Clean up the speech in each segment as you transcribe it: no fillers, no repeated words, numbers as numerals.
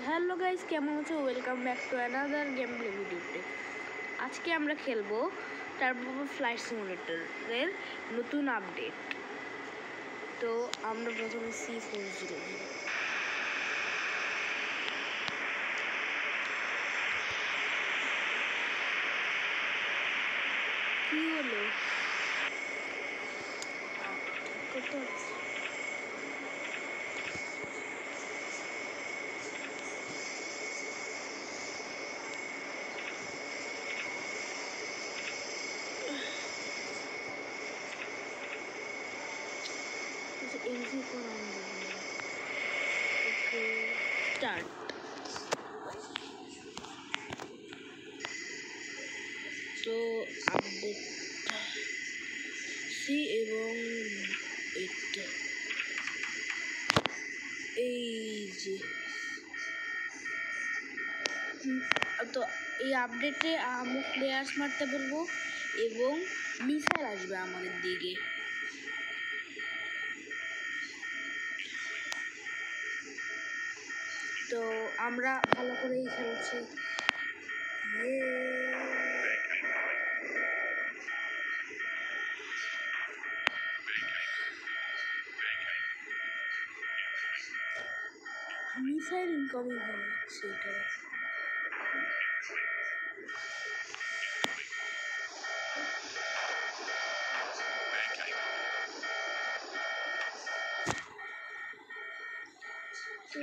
Hello guys, কেমন আছো? Welcome back to another game play ভিডিওতে। আজকে আমরা খেলবো টার্বো ফ্লাইট সিমুলেটরের নতুন আপডেট। তো আমরা প্রথমে C400 কি হলো করতে হচ্ছে। MC4 ওকে, স্টার্ট। তো আপডেট সি এবং এটা এই যে তো এই আপডেটে আমি প্লেয়ার্স মারতে পারবো এবং মিসাইল আসবে আমাদের দিকে। তো আমরা ভালো করেই খেলছি। মিসাইল ইনকামিং হচ্ছে এটা। তো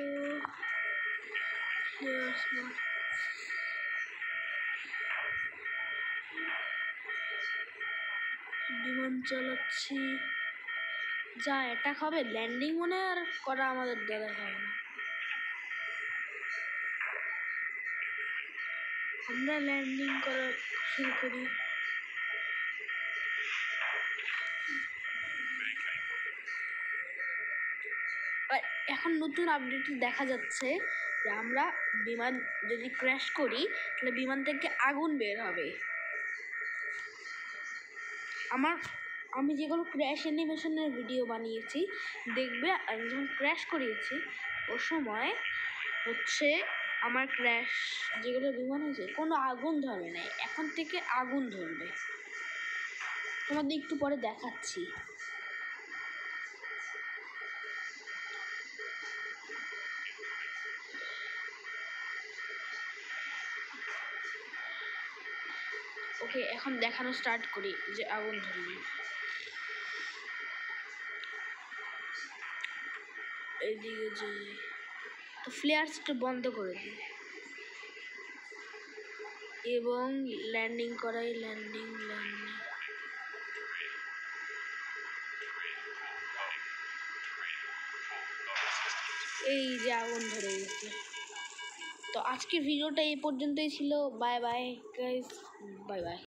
বিমান চালাচ্ছি, যা অ্যাটাক হবে ল্যান্ডিং মনে আর করা আমাদের দ্বারা হবে না। আমরা ল্যান্ডিং করা শুরু করি। এখন নতুন আপডেটে দেখা যাচ্ছে যে আমরা বিমান যদি ক্র্যাশ করি তাহলে বিমান থেকে আগুন বের হবে। আমি যেগুলো ক্র্যাশ অ্যানিমেশনের ভিডিও বানিয়েছি দেখবে, আমি যখন ক্র্যাশ করিয়েছি ও সময় হচ্ছে আমার ক্র্যাশ যেগুলো বিমান হয়েছে কোনো আগুন ধরে নাই, এখন থেকে আগুন ধরবে। তোমাদের একটু পরে দেখাচ্ছি। ওকে, এখন দেখানো স্টার্ট করি যে আগুন ধরবে। এইদিকে যে তো ফ্লেয়ার্সটা বন্ধ করে দিই এবং ল্যান্ডিং করাই। ল্যান্ডিং এই যে আগুন ধরে গেছে। তো আজকের ভিডিওটা এই পর্যন্তই ছিল। Bye bye guys, bye bye.